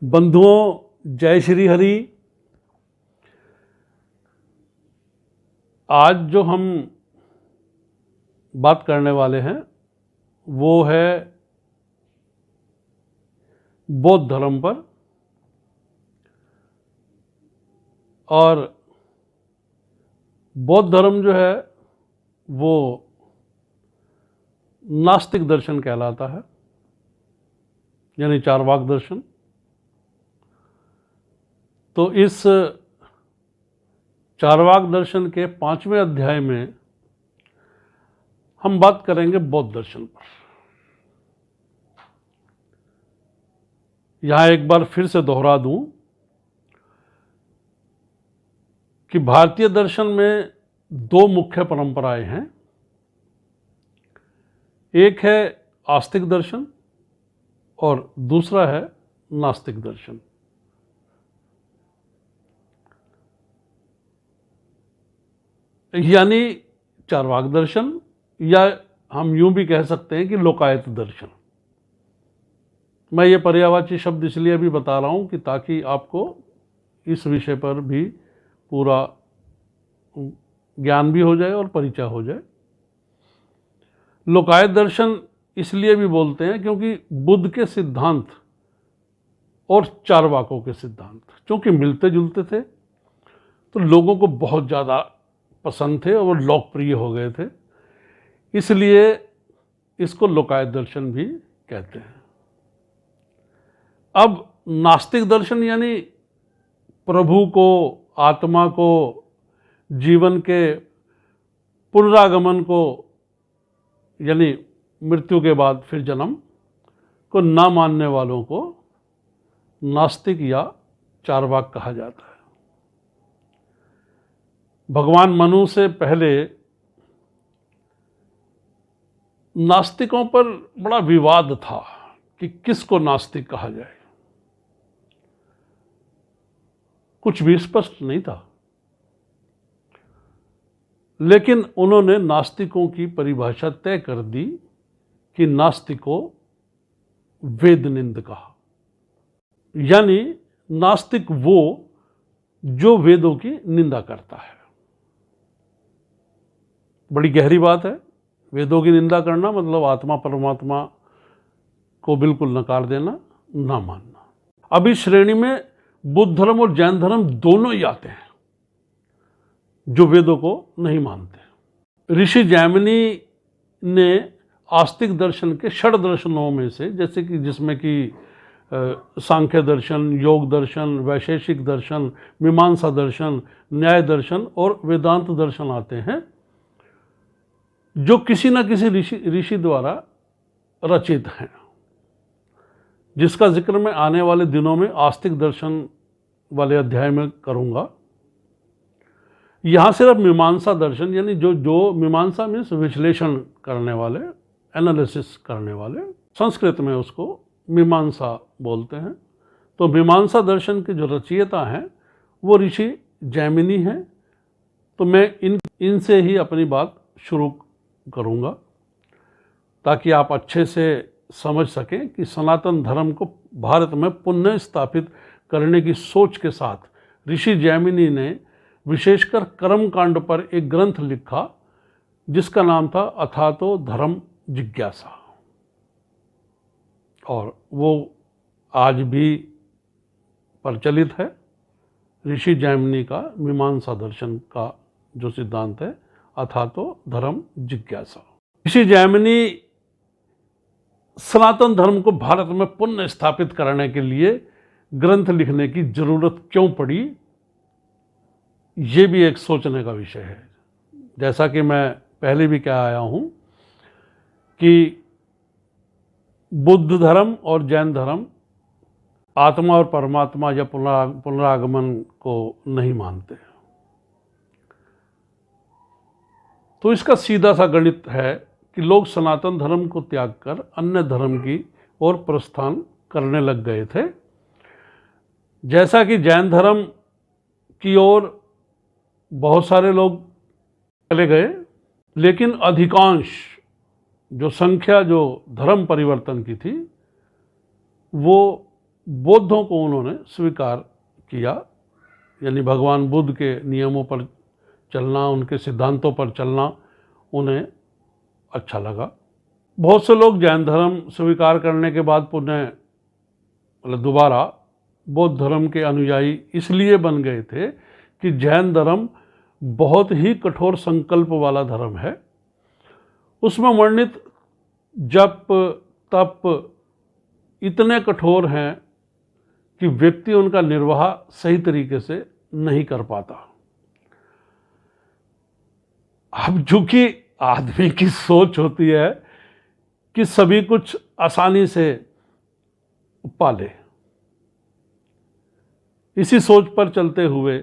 बंधुओं, जय श्री हरि। आज जो हम बात करने वाले हैं वो है बौद्ध धर्म पर। और बौद्ध धर्म जो है वो नास्तिक दर्शन कहलाता है, यानी चारवाक दर्शन। तो इस चारवाक दर्शन के 5वें अध्याय में हम बात करेंगे बौद्ध दर्शन पर। यहां एक बार फिर से दोहरा दूं कि भारतीय दर्शन में दो मुख्य परंपराएं हैं। एक है आस्तिक दर्शन और दूसरा है नास्तिक दर्शन। यानी चारवाक दर्शन, या हम यूं भी कह सकते हैं कि लोकायत दर्शन। मैं ये पर्यायवाची शब्द इसलिए भी बता रहा हूं कि ताकि आपको इस विषय पर भी पूरा ज्ञान भी हो जाए और परिचय हो जाए। लोकायत दर्शन इसलिए भी बोलते हैं क्योंकि बुद्ध के सिद्धांत और चारवाकों के सिद्धांत क्योंकि मिलते जुलते थे, तो लोगों को बहुत ज़्यादा पसंद थे और लोकप्रिय हो गए थे, इसलिए इसको लोकायत दर्शन भी कहते हैं। अब नास्तिक दर्शन यानी प्रभु को, आत्मा को, जीवन के पुनरागमन को, यानी मृत्यु के बाद फिर जन्म को ना मानने वालों को नास्तिक या चारवाक कहा जाता है। भगवान मनु से पहले नास्तिकों पर बड़ा विवाद था कि किसको नास्तिक कहा जाए। कुछ भी स्पष्ट नहीं था, लेकिन उन्होंने नास्तिकों की परिभाषा तय कर दी कि नास्तिको वेद निंद कहा। यानी नास्तिक वो जो वेदों की निंदा करता है। बड़ी गहरी बात है। वेदों की निंदा करना मतलब आत्मा परमात्मा को बिल्कुल नकार देना, ना मानना। अब इस श्रेणी में बुद्ध धर्म और जैन धर्म दोनों ही आते हैं जो वेदों को नहीं मानते। ऋषि जैमिनी ने आस्तिक दर्शन के षड दर्शनों में से, जैसे कि जिसमें कि सांख्य दर्शन, योग दर्शन, वैशेषिक दर्शन, मीमांसा दर्शन, न्याय दर्शन और वेदांत दर्शन आते हैं, जो किसी न किसी ऋषि द्वारा रचित हैं, जिसका जिक्र मैं आने वाले दिनों में आस्तिक दर्शन वाले अध्याय में करूंगा। यहां सिर्फ मीमांसा दर्शन, यानी जो मीमांसा मीन्स विश्लेषण करने वाले, एनालिसिस करने वाले, संस्कृत में उसको मीमांसा बोलते हैं। तो मीमांसा दर्शन के जो रचयिता हैं वो ऋषि जैमिनी हैं। तो मैं इनसे ही अपनी बात शुरू करूंगा ताकि आप अच्छे से समझ सकें कि सनातन धर्म को भारत में पुनः स्थापित करने की सोच के साथ ऋषि जैमिनी ने विशेषकर कर्म कांड पर एक ग्रंथ लिखा जिसका नाम था अथातो धर्म जिज्ञासा। और वो आज भी प्रचलित है। ऋषि जैमिनी का मीमांसा दर्शन का जो सिद्धांत है, अथातो धर्म जिज्ञासा। ऋषि जैमिनी सनातन धर्म को भारत में पुनः स्थापित करने के लिए ग्रंथ लिखने की जरूरत क्यों पड़ी, ये भी एक सोचने का विषय है। जैसा कि मैं पहले भी कह आया हूं कि बुद्ध धर्म और जैन धर्म आत्मा और परमात्मा या पुनरागमन को नहीं मानते। तो इसका सीधा सा गणित है कि लोग सनातन धर्म को त्याग कर अन्य धर्म की ओर प्रस्थान करने लग गए थे। जैसा कि जैन धर्म की ओर बहुत सारे लोग चले गए, लेकिन अधिकांश जो संख्या जो धर्म परिवर्तन की थी वो बौद्धों को उन्होंने स्वीकार किया, यानी भगवान बुद्ध के नियमों पर चलना, उनके सिद्धांतों पर चलना उन्हें अच्छा लगा। बहुत से लोग जैन धर्म स्वीकार करने के बाद पुनः मतलब दोबारा बौद्ध धर्म के अनुयायी इसलिए बन गए थे कि जैन धर्म बहुत ही कठोर संकल्प वाला धर्म है। उसमें वर्णित जप तप इतने कठोर हैं कि व्यक्ति उनका निर्वाह सही तरीके से नहीं कर पाता। अब चूंकि आदमी की सोच होती है कि सभी कुछ आसानी से पाले, इसी सोच पर चलते हुए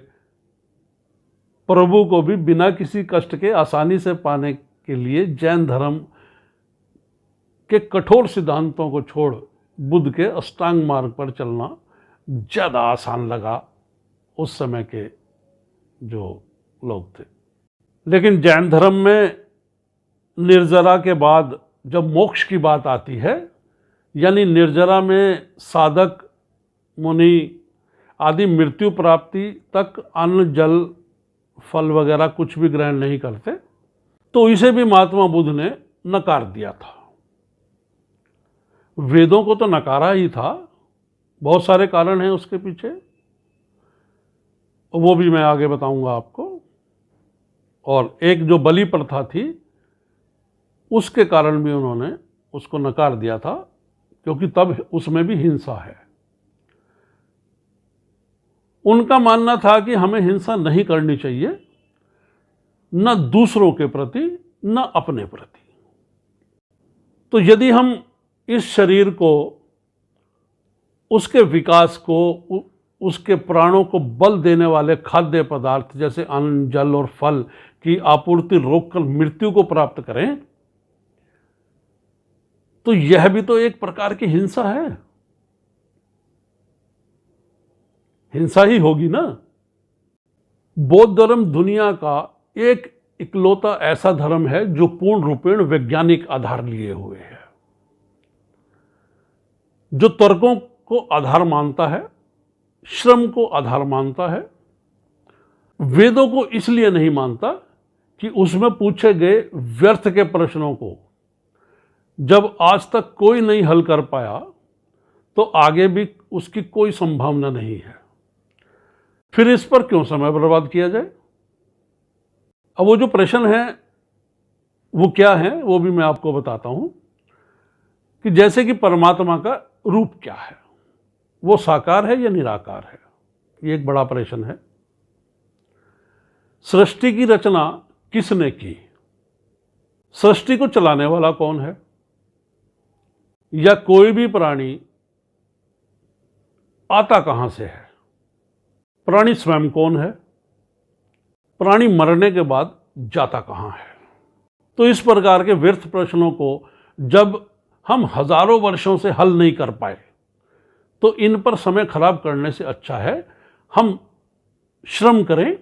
प्रभु को भी बिना किसी कष्ट के आसानी से पाने के लिए जैन धर्म के कठोर सिद्धांतों को छोड़ बुद्ध के अष्टांग मार्ग पर चलना ज़्यादा आसान लगा उस समय के जो लोग थे। लेकिन जैन धर्म में निर्जरा के बाद जब मोक्ष की बात आती है, यानी निर्जरा में साधक मुनि आदि मृत्यु प्राप्ति तक अन्न जल फल वगैरह कुछ भी ग्रहण नहीं करते, तो इसे भी महात्मा बुद्ध ने नकार दिया था। वेदों को तो नकारा ही था, बहुत सारे कारण हैं उसके पीछे, वो भी मैं आगे बताऊंगा आपको। और एक जो बलि प्रथा थी उसके कारण भी उन्होंने उसको नकार दिया था, क्योंकि तब उसमें भी हिंसा है। उनका मानना था कि हमें हिंसा नहीं करनी चाहिए, न दूसरों के प्रति न अपने प्रति। तो यदि हम इस शरीर को, उसके विकास को, उसके प्राणों को बल देने वाले खाद्य पदार्थ जैसे अन्न जल और फल की आपूर्ति रोककर मृत्यु को प्राप्त करें, तो यह भी तो एक प्रकार की हिंसा है, हिंसा ही होगी ना। बौद्ध धर्म दुनिया का एक इकलौता ऐसा धर्म है जो पूर्ण रूपेण वैज्ञानिक आधार लिए हुए है, जो तर्कों को आधार मानता है, श्रम को आधार मानता है। वेदों को इसलिए नहीं मानता कि उसमें पूछे गए व्यर्थ के प्रश्नों को जब आज तक कोई नहीं हल कर पाया, तो आगे भी उसकी कोई संभावना नहीं है, फिर इस पर क्यों समय बर्बाद किया जाए। अब वो जो प्रश्न है वो क्या है, वो भी मैं आपको बताता हूं कि जैसे कि परमात्मा का रूप क्या है, वो साकार है या निराकार है, ये एक बड़ा प्रश्न है। सृष्टि की रचना किसने की, सृष्टि को चलाने वाला कौन है, या कोई भी प्राणी आता कहां से है, प्राणी स्वयं कौन है, प्राणी मरने के बाद जाता कहां है। तो इस प्रकार के व्यर्थ प्रश्नों को जब हम हजारों वर्षों से हल नहीं कर पाए, तो इन पर समय खराब करने से अच्छा है हम श्रम करें,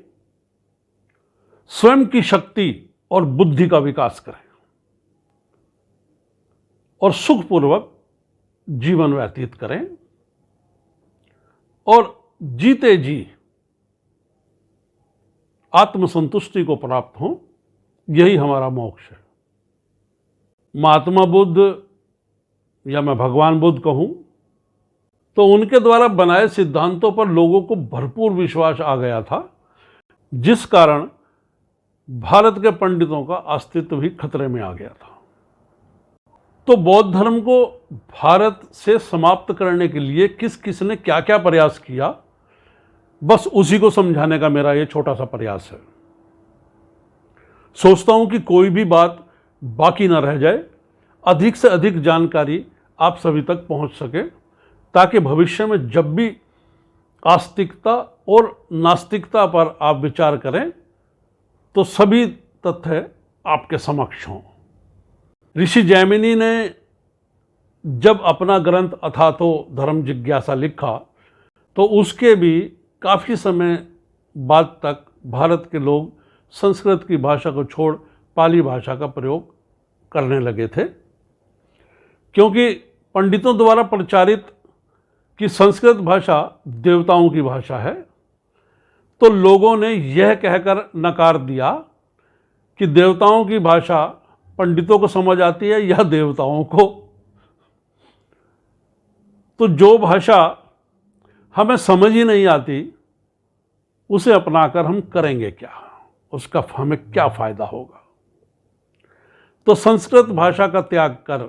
स्वयं की शक्ति और बुद्धि का विकास करें और सुखपूर्वक जीवन व्यतीत करें, और जीते जी आत्मसंतुष्टि को प्राप्त हो, यही हमारा मोक्ष है। महात्मा बुद्ध, या मैं भगवान बुद्ध कहूं, तो उनके द्वारा बनाए सिद्धांतों पर लोगों को भरपूर विश्वास आ गया था, जिस कारण भारत के पंडितों का अस्तित्व भी खतरे में आ गया था। तो बौद्ध धर्म को भारत से समाप्त करने के लिए किस किस ने क्या क्या प्रयास किया, बस उसी को समझाने का मेरा ये छोटा सा प्रयास है। सोचता हूं कि कोई भी बात बाकी ना रह जाए, अधिक से अधिक जानकारी आप सभी तक पहुंच सके, ताकि भविष्य में जब भी आस्तिकता और नास्तिकता पर आप विचार करें तो सभी तथ्य आपके समक्ष हों। ऋषि जैमिनी ने जब अपना ग्रंथ अथातो धर्म जिज्ञासा लिखा, तो उसके भी काफ़ी समय बाद तक भारत के लोग संस्कृत की भाषा को छोड़ पाली भाषा का प्रयोग करने लगे थे, क्योंकि पंडितों द्वारा प्रचारित कि संस्कृत भाषा देवताओं की भाषा है, तो लोगों ने यह कहकर नकार दिया कि देवताओं की भाषा पंडितों को समझ आती है या देवताओं को। तो जो भाषा हमें समझ ही नहीं आती उसे अपनाकर हम करेंगे क्या, उसका हमें क्या फायदा होगा। तो संस्कृत भाषा का त्याग कर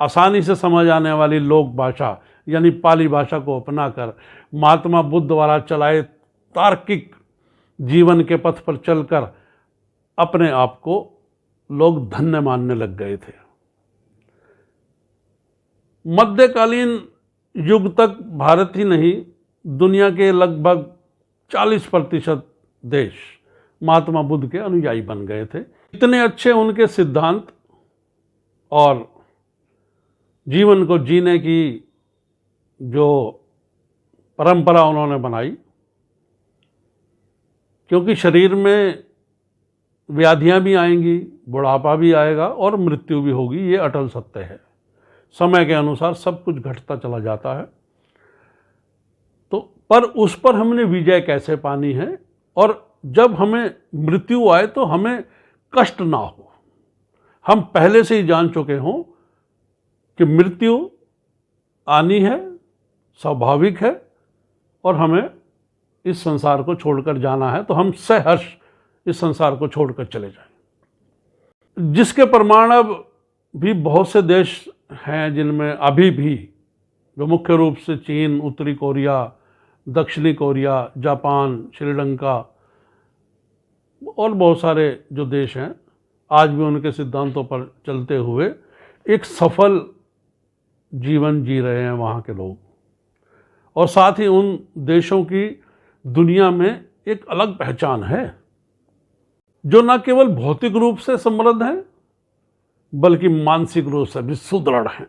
आसानी से समझ आने वाली लोक भाषा यानी पाली भाषा को अपनाकर महात्मा बुद्ध द्वारा चलाए तार्किक जीवन के पथ पर चलकर अपने आप को लोग धन्य मानने लग गए थे। मध्यकालीन युग तक भारत ही नहीं, दुनिया के लगभग 40% देश महात्मा बुद्ध के अनुयायी बन गए थे। इतने अच्छे उनके सिद्धांत और जीवन को जीने की जो परंपरा उन्होंने बनाई, क्योंकि शरीर में व्याधियां भी आएंगी, बुढ़ापा भी आएगा और मृत्यु भी होगी, ये अटल सत्य है। समय के अनुसार सब कुछ घटता चला जाता है। तो पर उस पर हमने विजय कैसे पानी है, और जब हमें मृत्यु आए तो हमें कष्ट ना हो, हम पहले से ही जान चुके हों कि मृत्यु आनी है, स्वाभाविक है, और हमें इस संसार को छोड़कर जाना है, तो हम सहर्ष इस संसार को छोड़कर चले जाएं। जिसके प्रमाण अब भी बहुत से देश हैं जिनमें अभी भी, जो मुख्य रूप से चीन, उत्तरी कोरिया, दक्षिणी कोरिया, जापान, श्रीलंका और बहुत सारे जो देश हैं, आज भी उनके सिद्धांतों पर चलते हुए एक सफल जीवन जी रहे हैं वहाँ के लोग। और साथ ही उन देशों की दुनिया में एक अलग पहचान है, जो न केवल भौतिक रूप से समृद्ध हैं बल्कि मानसिक रूप से भी सुदृढ़ हैं।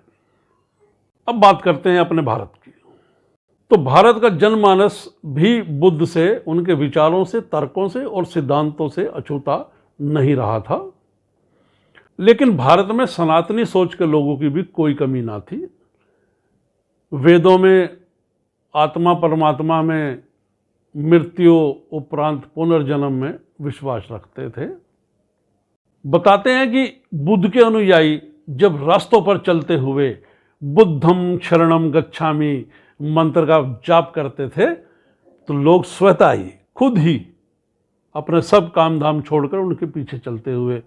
अब बात करते हैं अपने भारत की। तो भारत का जनमानस भी बुद्ध से, उनके विचारों से, तर्कों से और सिद्धांतों से अछूता नहीं रहा था। लेकिन भारत में सनातनी सोच के लोगों की भी कोई कमी ना थी। वेदों में आत्मा परमात्मा में, मृत्यु उपरांत पुनर्जन्म में विश्वास रखते थे। बताते हैं कि बुद्ध के अनुयायी जब रास्तों पर चलते हुए बुद्धम शरणम गच्छामि मंत्र का जाप करते थे, तो लोग स्वतः ही, खुद ही अपने सब काम धाम छोड़कर उनके पीछे चलते हुए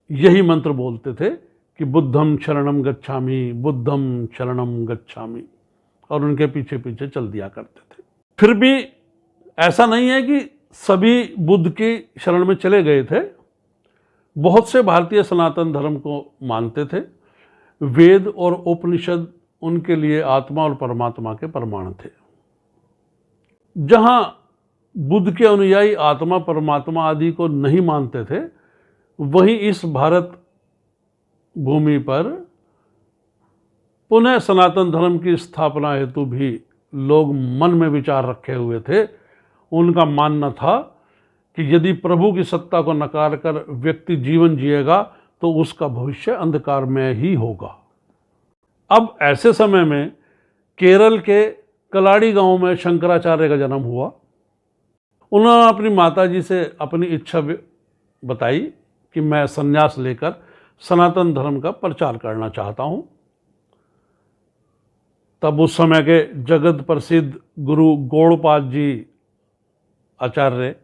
यही मंत्र बोलते थे कि बुद्धम शरणम गच्छामि, बुद्धम शरणम गच्छामि, और उनके पीछे पीछे चल दिया करते थे। फिर भी ऐसा नहीं है कि सभी बुद्ध की शरण में चले गए थे। बहुत से भारतीय सनातन धर्म को मानते थे। वेद और उपनिषद उनके लिए आत्मा और परमात्मा के प्रमाण थे। जहां बुद्ध के अनुयायी आत्मा परमात्मा आदि को नहीं मानते थे, वहीं इस भारत भूमि पर पुनः सनातन धर्म की स्थापना हेतु भी लोग मन में विचार रखे हुए थे। उनका मानना था कि यदि प्रभु की सत्ता को नकार कर व्यक्ति जीवन जिएगा तो उसका भविष्य अंधकार में ही होगा। अब ऐसे समय में केरल के कलाड़ी गांव में शंकराचार्य का जन्म हुआ। उन्होंने अपनी माताजी से अपनी इच्छा बताई कि मैं संन्यास लेकर सनातन धर्म का प्रचार करना चाहता हूं। तब उस समय के जगत प्रसिद्ध गुरु गौड़पाद जी आचार्य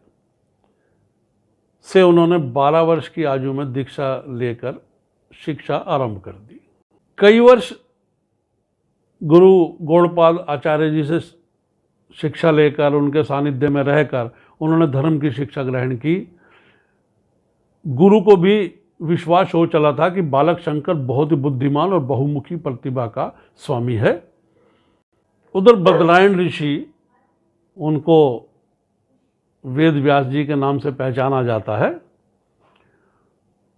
से उन्होंने 12 वर्ष की आयु में दीक्षा लेकर शिक्षा आरंभ कर दी। कई वर्ष गुरु गौड़पाद आचार्य जी से शिक्षा लेकर, उनके सानिध्य में रहकर उन्होंने धर्म की शिक्षा ग्रहण की। गुरु को भी विश्वास हो चला था कि बालक शंकर बहुत ही बुद्धिमान और बहुमुखी प्रतिभा का स्वामी है। उधर बदलायन ऋषि, उनको वेद व्यास जी के नाम से पहचाना जाता है,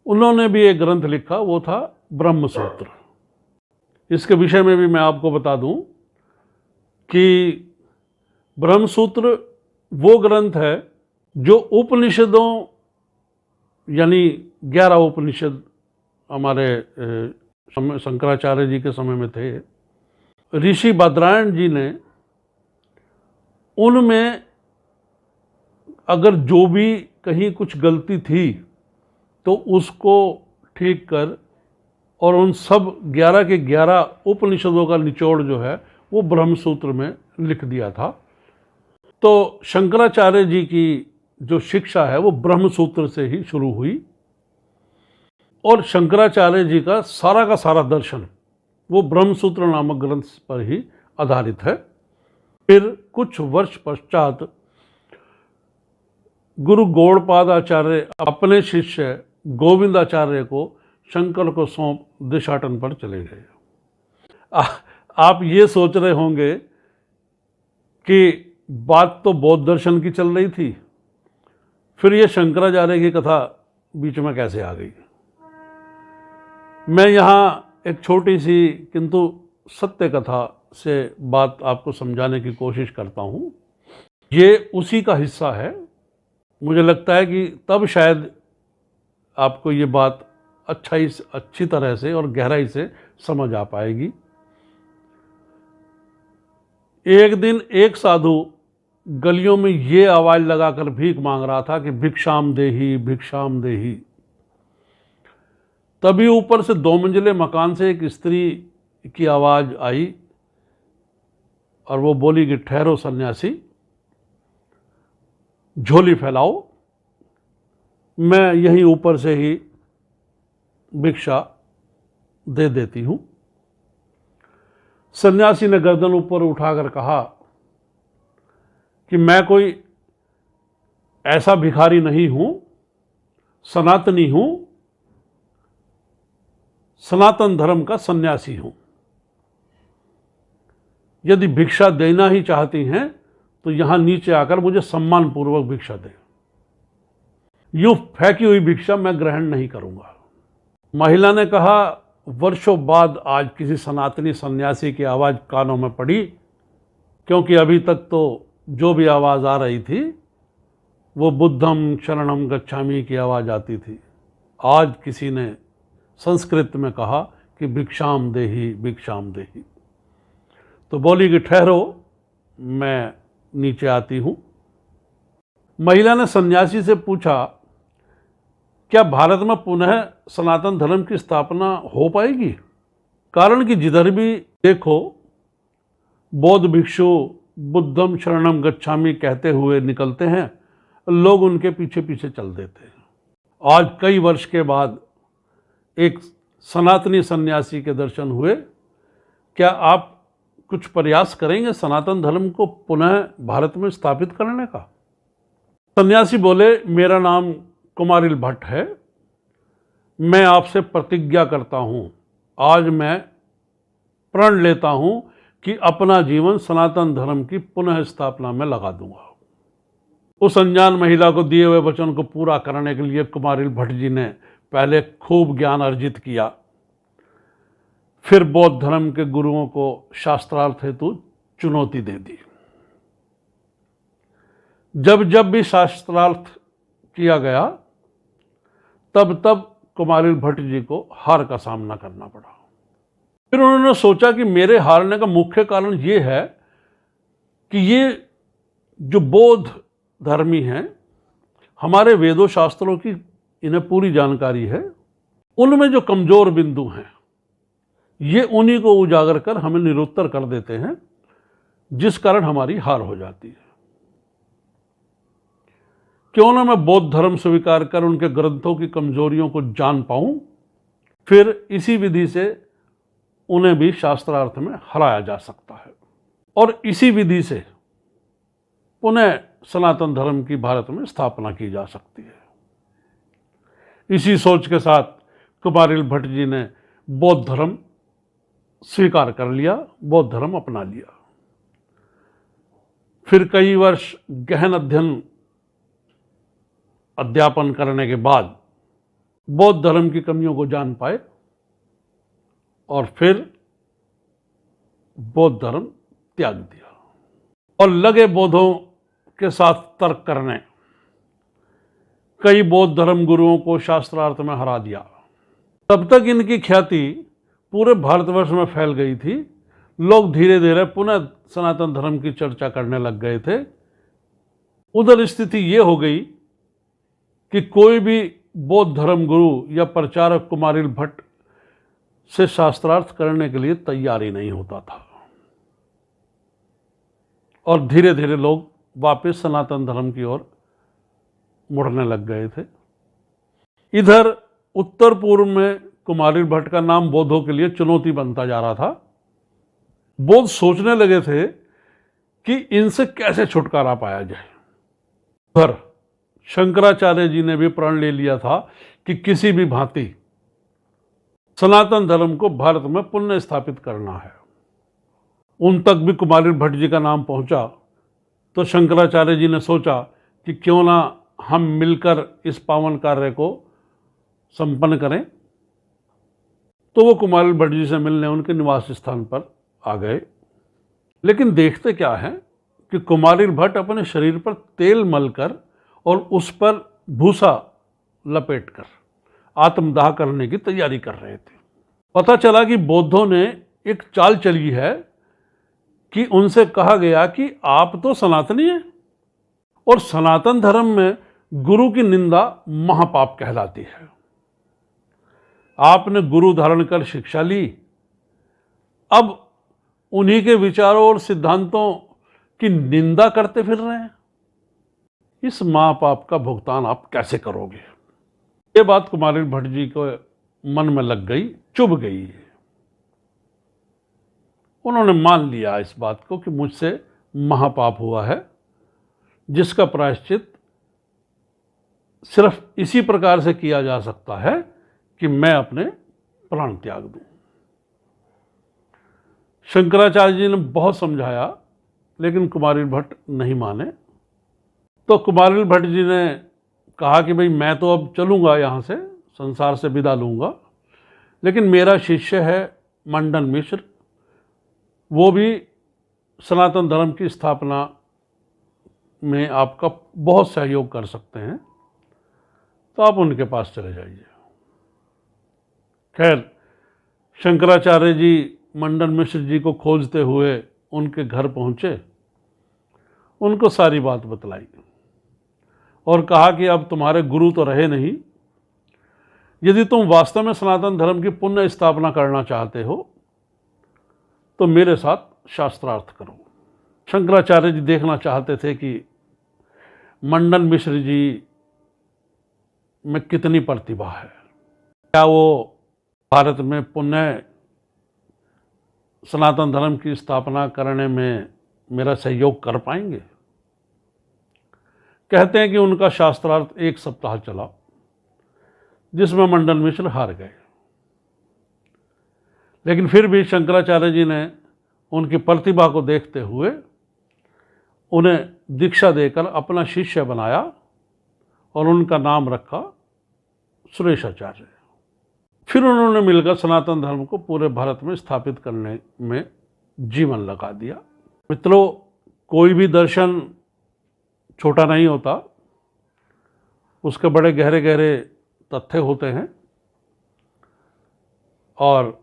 उन्होंने भी एक ग्रंथ लिखा, वो था ब्रह्म सूत्र। इसके विषय में भी मैं आपको बता दूं कि ब्रह्म सूत्र वो ग्रंथ है जो उपनिषदों, यानी 11 उपनिषद हमारे शंकराचार्य जी के समय में थे, ऋषि बादरायण जी ने उनमें अगर जो भी कहीं कुछ गलती थी तो उसको ठीक कर और उन सब 11 के 11 उपनिषदों का निचोड़ जो है वो ब्रह्मसूत्र में लिख दिया था। तो शंकराचार्य जी की जो शिक्षा है वो ब्रह्मसूत्र से ही शुरू हुई और शंकराचार्य जी का सारा दर्शन वो ब्रह्मसूत्र नामक ग्रंथ पर ही आधारित है। फिर कुछ वर्ष पश्चात गुरु गौड़पादाचार्य अपने शिष्य गोविंदाचार्य को शंकर को सौंप देशाटन पर चले गए। आप ये सोच रहे होंगे कि बात तो बौद्ध दर्शन की चल रही थी, फिर ये शंकराचार्य की कथा बीच में कैसे आ गई। मैं यहाँ एक छोटी सी किंतु सत्य कथा से बात आपको समझाने की कोशिश करता हूँ। ये उसी का हिस्सा है। मुझे लगता है कि तब शायद आपको ये बात अच्छी तरह से और गहराई से समझ आ पाएगी। एक दिन एक साधु गलियों में ये आवाज़ लगाकर भीख मांग रहा था कि भिक्षाम देही भिक्षाम देही। तभी ऊपर से 2 मंजिले मकान से एक स्त्री की आवाज़ आई और वो बोली कि ठहरो सन्यासी, झोली फैलाओ, मैं यहीं ऊपर से ही भिक्षा दे देती हूँ। सन्यासी ने गर्दन ऊपर उठाकर कहा कि मैं कोई ऐसा भिखारी नहीं हूँ, सनातनी हूँ, सनातन धर्म का सन्यासी हूँ। यदि भिक्षा देना ही चाहती हैं तो यहाँ नीचे आकर मुझे सम्मानपूर्वक भिक्षा दें। यूँ फेंकी हुई भिक्षा मैं ग्रहण नहीं करूँगा। महिला ने कहा, वर्षों बाद आज किसी सनातनी सन्यासी की आवाज़ कानों में पड़ी, क्योंकि अभी तक तो जो भी आवाज़ आ रही थी वो बुद्धम शरणम गच्छामि की आवाज़ आती थी। आज किसी ने संस्कृत में कहा कि भिक्षाम देही भिक्षाम देही। तो बोली कि ठहरो, मैं नीचे आती हूँ। महिला ने सन्यासी से पूछा, क्या भारत में पुनः सनातन धर्म की स्थापना हो पाएगी? कारण कि जिधर भी देखो बौद्ध भिक्षु बुद्धम शरणम गच्छामि कहते हुए निकलते हैं, लोग उनके पीछे पीछे चल देते हैं। आज कई वर्ष के बाद एक सनातनी सन्यासी के दर्शन हुए। क्या आप कुछ प्रयास करेंगे सनातन धर्म को पुनः भारत में स्थापित करने का? सन्यासी बोले, मेरा नाम कुमारिल भट्ट है, मैं आपसे प्रतिज्ञा करता हूँ, आज मैं प्रण लेता हूँ कि अपना जीवन सनातन धर्म की पुनः स्थापना में लगा दूंगा। उस अनजान महिला को दिए हुए वचन को पूरा करने के लिए कुमारिल भट्ट जी ने पहले खूब ज्ञान अर्जित किया, फिर बौद्ध धर्म के गुरुओं को शास्त्रार्थ हेतु चुनौती दे दी। जब भी शास्त्रार्थ किया गया तब तब कुमारिल भट्ट जी को हार का सामना करना पड़ा। फिर उन्होंने सोचा कि मेरे हारने का मुख्य कारण ये है कि ये जो बौद्ध धर्मी हैं, हमारे वेदों शास्त्रों की इन्हें पूरी जानकारी है, उनमें जो कमजोर बिंदु हैं ये उन्हीं को उजागर कर हमें निरुत्तर कर देते हैं, जिस कारण हमारी हार हो जाती है। क्यों ना मैं बौद्ध धर्म स्वीकार कर उनके ग्रंथों की कमजोरियों को जान पाऊं, फिर इसी विधि से उन्हें भी शास्त्रार्थ में हराया जा सकता है और इसी विधि से पुनः सनातन धर्म की भारत में स्थापना की जा सकती है। इसी सोच के साथ कुमारिल भट्ट जी ने बौद्ध धर्म स्वीकार कर लिया, बौद्ध धर्म अपना लिया। फिर कई वर्ष गहन अध्यापन करने के बाद बौद्ध धर्म की कमियों को जान पाए और फिर बौद्ध धर्म त्याग दिया और लगे बौद्धों के साथ तर्क करने। कई बौद्ध धर्म गुरुओं को शास्त्रार्थ में हरा दिया। तब तक इनकी ख्याति पूरे भारतवर्ष में फैल गई थी, लोग धीरे धीरे पुनः सनातन धर्म की चर्चा करने लग गए थे। उधर स्थिति ये हो गई कि कोई भी बौद्ध धर्म गुरु या प्रचारक कुमारिल भट्ट से शास्त्रार्थ करने के लिए तैयार ही नहीं होता था और धीरे धीरे लोग वापस सनातन धर्म की ओर मुड़ने लग गए थे। इधर उत्तर पूर्व में कुमारिल भट्ट का नाम बौद्धों के लिए चुनौती बनता जा रहा था। बौद्ध सोचने लगे थे कि इनसे कैसे छुटकारा पाया जाए। उधर शंकराचार्य जी ने भी प्रण ले लिया था कि किसी भी भांति सनातन धर्म को भारत में पुनः स्थापित करना है। उन तक भी कुमारिल भट्ट जी का नाम पहुंचा तो शंकराचार्य जी ने सोचा कि क्यों ना हम मिलकर इस पावन कार्य को संपन्न करें। तो वो कुमारिल भट्ट जी से मिलने उनके निवास स्थान पर आ गए। लेकिन देखते क्या है कि कुमारिल भट्ट अपने शरीर पर तेल मलकर और उस पर भूसा लपेटकर आत्मदाह करने की तैयारी कर रहे थे। पता चला कि बौद्धों ने एक चाल चली है कि उनसे कहा गया कि आप तो सनातनी हैं और सनातन धर्म में गुरु की निंदा महापाप कहलाती है। आपने गुरु धारण कर शिक्षा ली, अब उन्हीं के विचारों और सिद्धांतों की निंदा करते फिर रहे हैं। इस महापाप का भुगतान आप कैसे करोगे? ये बात कुमारिल भट्ट जी को मन में लग गई, चुभ गई। उन्होंने मान लिया इस बात को कि मुझसे महापाप हुआ है, जिसका प्रायश्चित सिर्फ इसी प्रकार से किया जा सकता है कि मैं अपने प्राण त्याग दूं। शंकराचार्य जी ने बहुत समझाया, लेकिन कुमारिल भट्ट नहीं माने। तो कुमारिल भट्ट जी ने कहा कि भाई मैं तो अब चलूँगा, यहाँ से संसार से विदा लूँगा, लेकिन मेरा शिष्य है मंडन मिश्र, वो भी सनातन धर्म की स्थापना में आपका बहुत सहयोग कर सकते हैं, तो आप उनके पास चले जाइए। खैर, शंकराचार्य जी मंडन मिश्र जी को खोजते हुए उनके घर पहुँचे, उनको सारी बात बतलाई और कहा कि अब तुम्हारे गुरु तो रहे नहीं, यदि तुम वास्तव में सनातन धर्म की पुनः स्थापना करना चाहते हो तो मेरे साथ शास्त्रार्थ करो। शंकराचार्य जी देखना चाहते थे कि मंडन मिश्र जी में कितनी प्रतिभा है, क्या वो भारत में पुनः सनातन धर्म की स्थापना करने में मेरा सहयोग कर पाएंगे। कहते हैं कि उनका शास्त्रार्थ 1 सप्ताह चला, जिसमें मंडन मिश्र हार गए। लेकिन फिर भी शंकराचार्य जी ने उनकी प्रतिभा को देखते हुए उन्हें दीक्षा देकर अपना शिष्य बनाया और उनका नाम रखा सुरेशाचार्य। फिर उन्होंने मिलकर सनातन धर्म को पूरे भारत में स्थापित करने में जीवन लगा दिया। मित्रों, कोई भी दर्शन छोटा नहीं होता, उसके बड़े गहरे गहरे तथ्य होते हैं और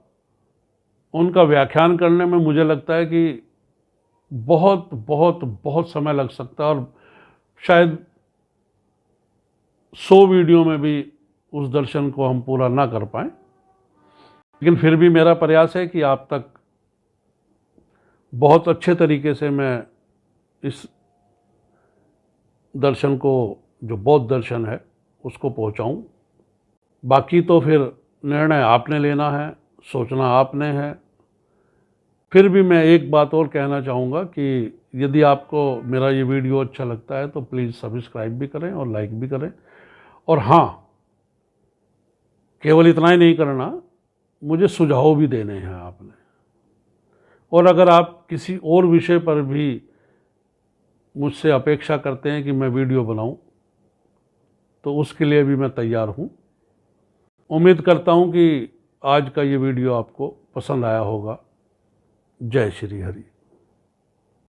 उनका व्याख्यान करने में मुझे लगता है कि बहुत बहुत बहुत समय लग सकता है और शायद 100 वीडियो में भी उस दर्शन को हम पूरा ना कर पाएं। लेकिन फिर भी मेरा प्रयास है कि आप तक बहुत अच्छे तरीके से मैं इस दर्शन को, जो बौद्ध दर्शन है, उसको पहुंचाऊं। बाकी तो फिर निर्णय आपने लेना है, सोचना आपने है। फिर भी मैं एक बात और कहना चाहूँगा कि यदि आपको मेरा ये वीडियो अच्छा लगता है तो प्लीज़ सब्सक्राइब भी करें और लाइक भी करें। और हाँ, केवल इतना ही नहीं करना, मुझे सुझाव भी देने हैं आपने। और अगर आप किसी और विषय पर भी मुझसे अपेक्षा करते हैं कि मैं वीडियो बनाऊं, तो उसके लिए भी मैं तैयार हूं। उम्मीद करता हूं कि आज का ये वीडियो आपको पसंद आया होगा। जय श्री हरि।